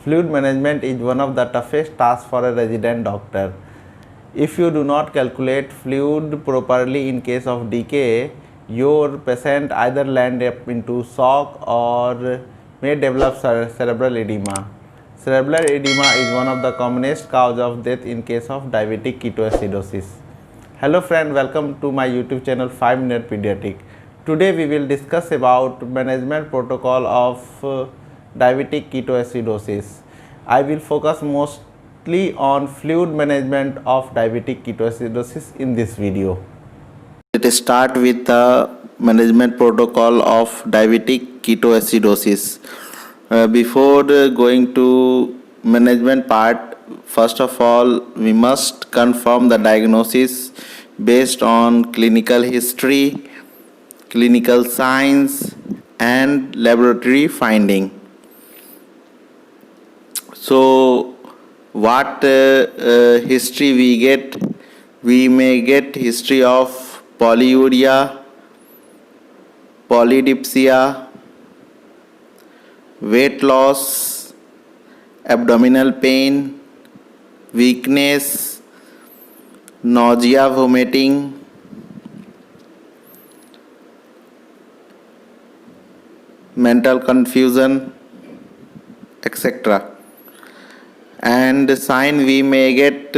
Fluid management is one of the toughest tasks for a resident doctor. If you do not calculate fluid properly in case of decay, your patient either land up into shock or may develop cerebral edema. Cerebral edema is one of the commonest cause of death in case of diabetic ketoacidosis. Hello friend, welcome to my YouTube channel 5 Minute Pediatric. Today we will discuss about management protocol of diabetic ketoacidosis. I will focus mostly on fluid management of diabetic ketoacidosis in this video. Let us start with the management protocol of diabetic ketoacidosis. Before going to management part, first of all we must confirm the diagnosis based on clinical history, clinical signs and laboratory finding. So what history we get? We may get history of polyuria, polydipsia, weight loss, abdominal pain, weakness, nausea, vomiting, mental confusion, etc. And sign we may get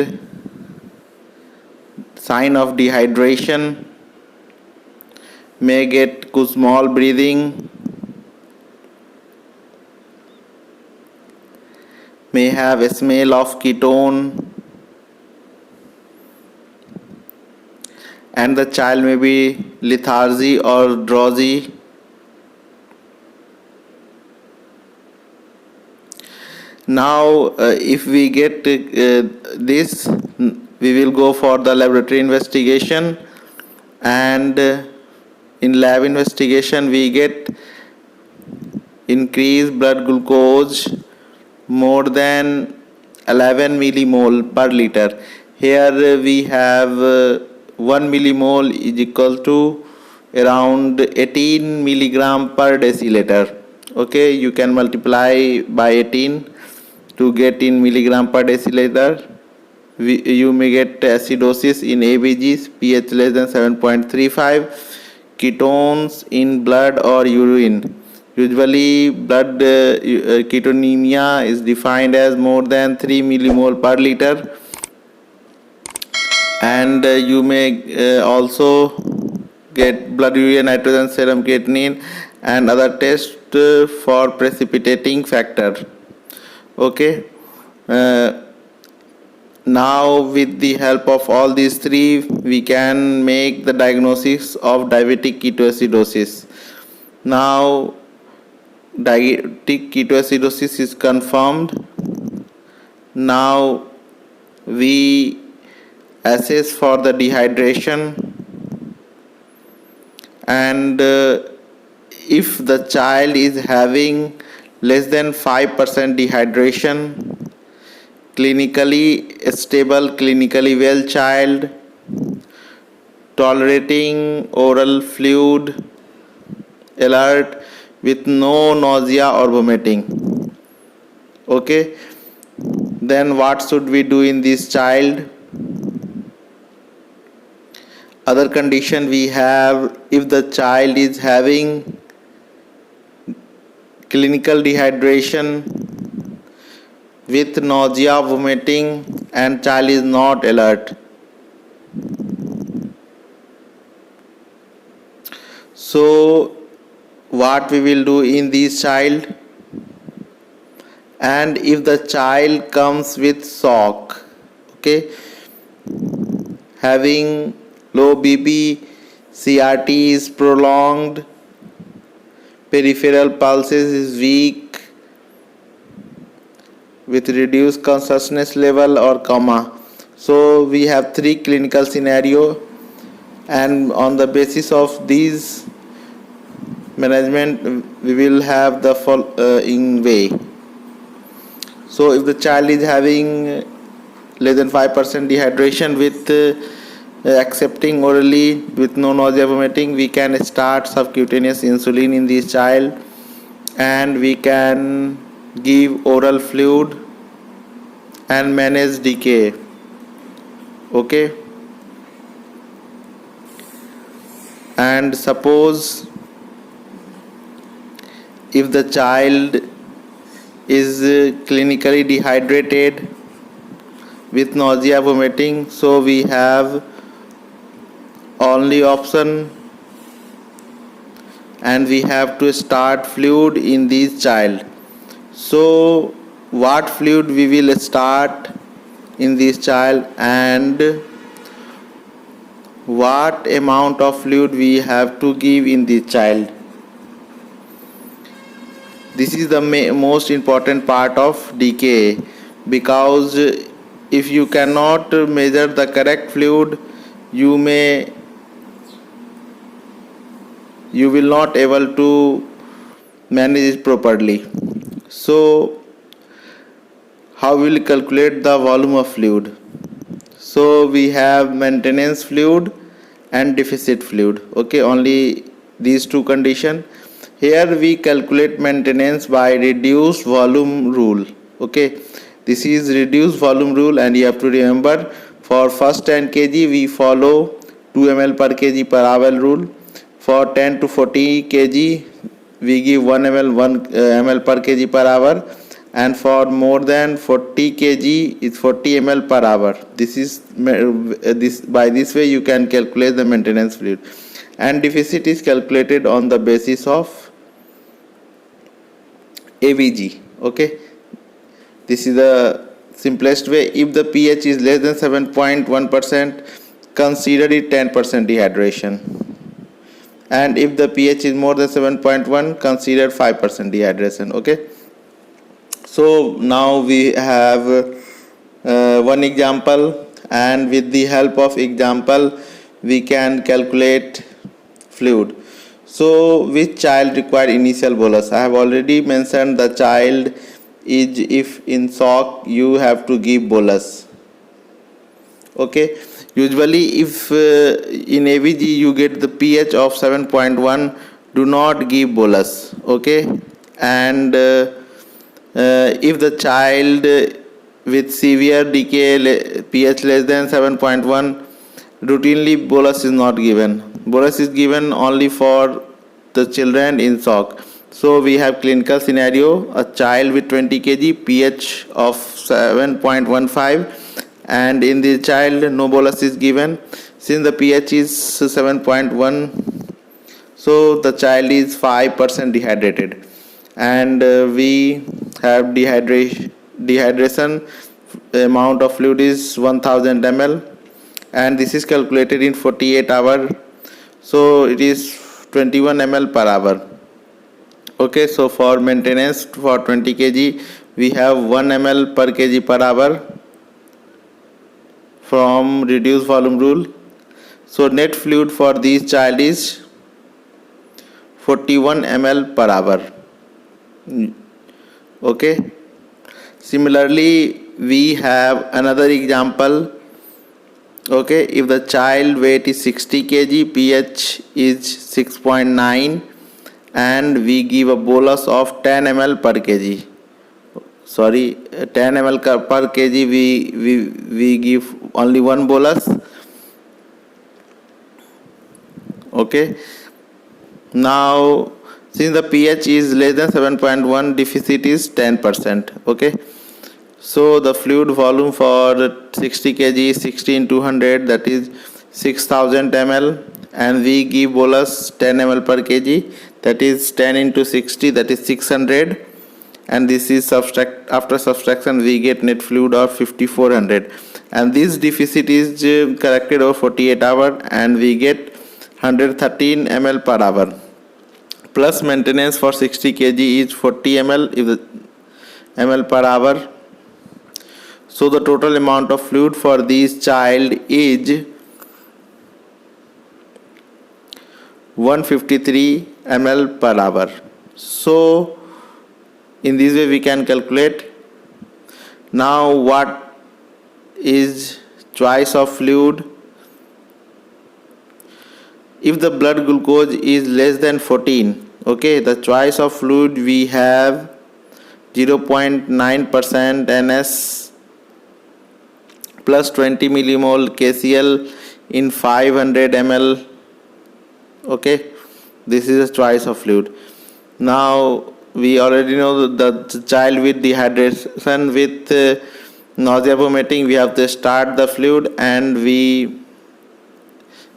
sign of dehydration, may get small breathing, may have a smell of ketone, and the child may be lethargy or drowsy. Now if we get this, we will go for the laboratory investigation, and in lab investigation we get increased blood glucose more than 11 millimole per liter. Here we have 1 millimole is equal to around 18 milligram per deciliter. Okay, you can multiply by 18 to get in milligram per deciliter. You may get acidosis in ABGs, pH less than 7.35, ketones in blood or urine. Usually blood ketonemia is defined as more than 3 millimole per liter, and you may also get blood urea nitrogen serum creatinine and other tests for precipitating factor. Okay, now with the help of all these three we can make the diagnosis of diabetic ketoacidosis. Now diabetic ketoacidosis is confirmed. Now we assess for the dehydration, and if the child is having less than 5% dehydration, clinically stable, clinically well child, tolerating oral fluid, alert with no nausea or vomiting. Okay, then what should we do in this child? Other condition we have, if the child is having clinical dehydration with nausea, vomiting and child is not alert. So what we will do in this child? And if the child comes with shock, okay, having low BP, CRT is prolonged, peripheral pulses is weak with reduced consciousness level or coma. So we have three clinical scenario, and on the basis of these management we will have the following way. So if the child is having less than 5% dehydration with accepting orally with no nausea vomiting, we can start subcutaneous insulin in this child, and we can give oral fluid and manage decay. Okay, and suppose if the child is clinically dehydrated with nausea, vomiting, so we have only option, and we have to start fluid in this child. So what fluid we will start in this child, and what amount of fluid we have to give in this child. This is the most important part of decay, because if you cannot measure the correct fluid, you will not able to manage it properly. So how will we calculate the volume of fluid? So we have maintenance fluid and deficit fluid. Okay, only these two conditions. Here we calculate maintenance by reduced volume rule. Okay, this is reduced volume rule, and you have to remember, for first 10 kg we follow 2 ml per kg per hour rule. For 10 to 40 kg we give 1 ml 1 ml per kg per hour, and for more than 40 kg is 40 ml per hour. This is by this way you can calculate the maintenance fluid. And deficit is calculated on the basis of ABG. Okay, this is the simplest way. If the pH is less than 7.1%, consider it 10% dehydration, and if the pH is more than 7.1, consider 5% dehydration. Okay, so now we have one example, and with the help of example we can calculate fluid. So which child require initial bolus? I have already mentioned the child is, if in shock, you have to give bolus. Okay, usually if in ABG you get the pH of 7.1, do not give bolus. Okay, and if the child with severe decay, pH less than 7.1, routinely bolus is not given. Bolus is given only for the children in shock. So we have clinical scenario: a child with 20 kg, pH of 7.15, and in the child no bolus is given. Since the pH is 7.1, so the child is 5% dehydrated, and we have dehydration amount of fluid is 1000 ml, and this is calculated in 48 hours. So it is 21 ml per hour. Okay, so for maintenance for 20 kg we have 1 ml per kg per hour from reduced volume rule. So net fluid for this child is 41 ml per hour. Okay, similarly we have another example. Okay, if the child weight is 60 kg, pH is 6.9, and we give a bolus of 10 ml per kg. 10 ml per kg we give only one bolus. Okay, now since the pH is less than 7.1, deficit is 10%. Okay, so the fluid volume for 60 kg is 60 into 100, that is 6000 ml, and we give bolus 10 ml per kg, that is 10 into 60, that is 600, and this is after subtraction we get net fluid of 5400, and this deficit is corrected over 48 hours, and we get 113 ml per hour. Plus maintenance for 60 kg is 40 ml per hour. So the total amount of fluid for this child is 153 ml per hour. So in this way we can calculate. Now what is choice of fluid? If the blood glucose is less than 14, okay, the choice of fluid we have 0.9% NS plus 20 millimole KCl in 500 ml. Okay, this is a choice of fluid. Now we already know that the child with dehydration with nausea vomiting, we have to start the fluid and we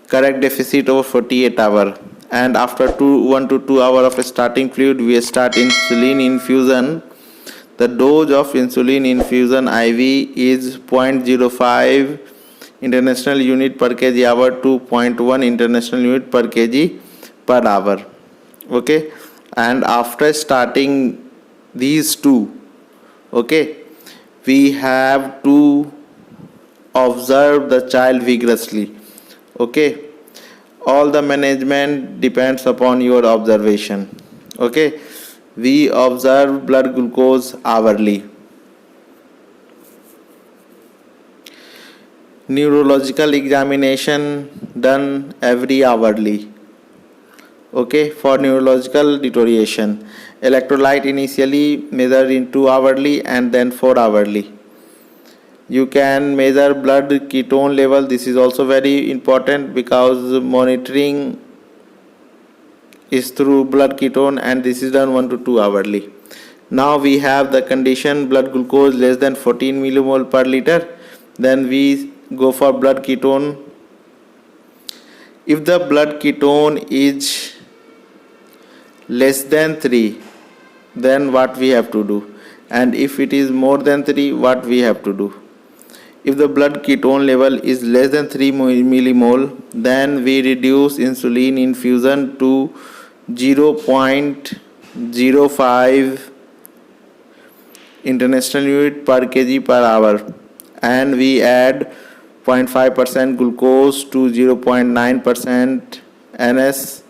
correct deficit over 48 hours, and after 1 to 2 hours of starting fluid we start insulin infusion. The dose of insulin infusion IV is 0.05 international unit per kg hour to 0.1 international unit per kg per hour. Okay, and after starting these two, okay, we have to observe the child vigorously. Okay, all the management depends upon your observation. Okay, we observe blood glucose hourly. Neurological examination done every hourly. Okay, for neurological deterioration, electrolyte initially measured in 2 hourly and then 4 hourly. You can measure blood ketone level. This is also very important because monitoring is through blood ketone, and this is done 1 to 2 hourly. Now we have the condition blood glucose less than 14 millimole per liter. Then we go for blood ketone. If the blood ketone is less than 3, then what we have to do? And if it is more than 3, what we have to do? If the blood ketone level is less than 3 millimole, then we reduce insulin infusion to 0.05 international unit per kg per hour, and we add 0.5% glucose to 0.9% NS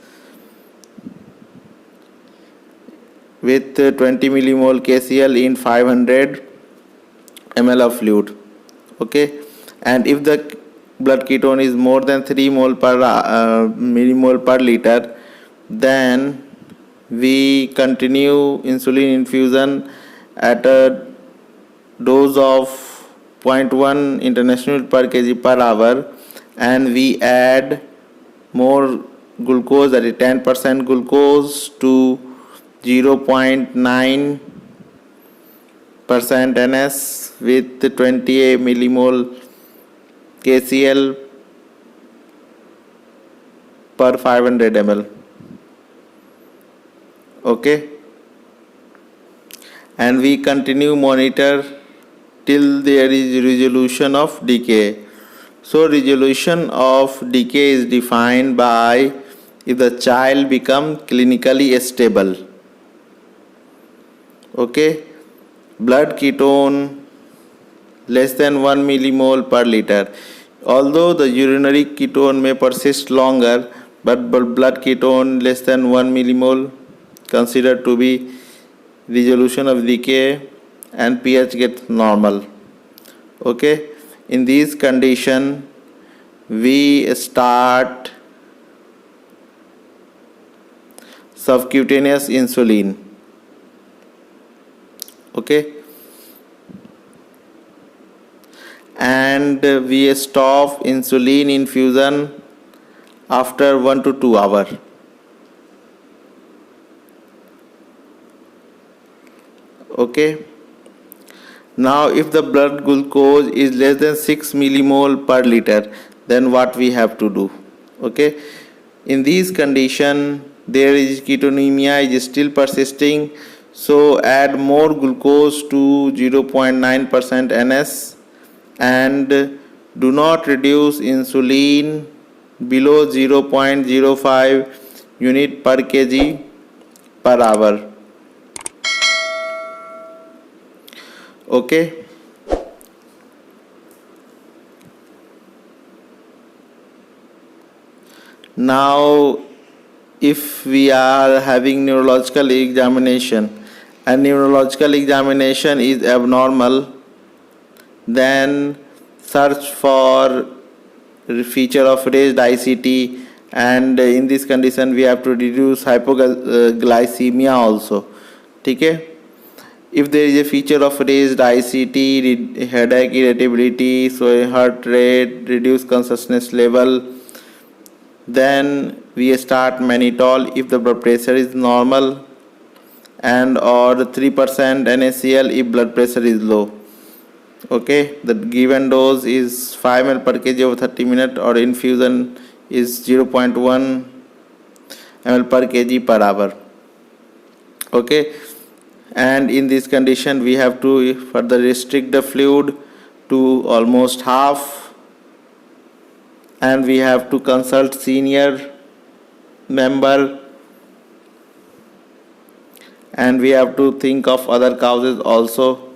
with 20 millimole KCl in 500 ml of fluid. Okay, and if the blood ketone is more than 3 millimole per liter, then we continue insulin infusion at a dose of 0.1 international per kg per hour, and we add more glucose, that is 10% glucose to 0.9% NS with 20 millimole KCl per 500 ml. Okay, and we continue monitor till there is resolution of decay. So resolution of decay is defined by if the child become clinically stable. Okay, blood ketone less than 1 millimole per liter. Although the urinary ketone may persist longer, but blood ketone less than 1 millimole considered to be resolution of decay, and pH gets normal. Okay, in this condition we start subcutaneous insulin. Okay, and we stop insulin infusion after 1 to 2 hours. Okay, now if the blood glucose is less than 6 millimole per liter, then what we have to do? Okay, in this condition there is ketonemia is still persisting, so add more glucose to 0.9% NS and do not reduce insulin below 0.05 unit per kg per hour. Okay, now if we are having neurological examination and neurological examination is abnormal, then search for feature of raised ICT, and in this condition we have to reduce hypoglycemia also. ठीक है, If there is a feature of raised ICT, headache, irritability, so heart rate, reduced consciousness level, then we start mannitol. If the blood pressure is normal, and or 3% NaCl if blood pressure is low. Okay, the given dose is 5 ml per kg over 30 minutes, or infusion is 0.1 ml per kg per hour. Okay, and in this condition we have to further restrict the fluid to almost half, and we have to consult senior member, and we have to think of other causes also.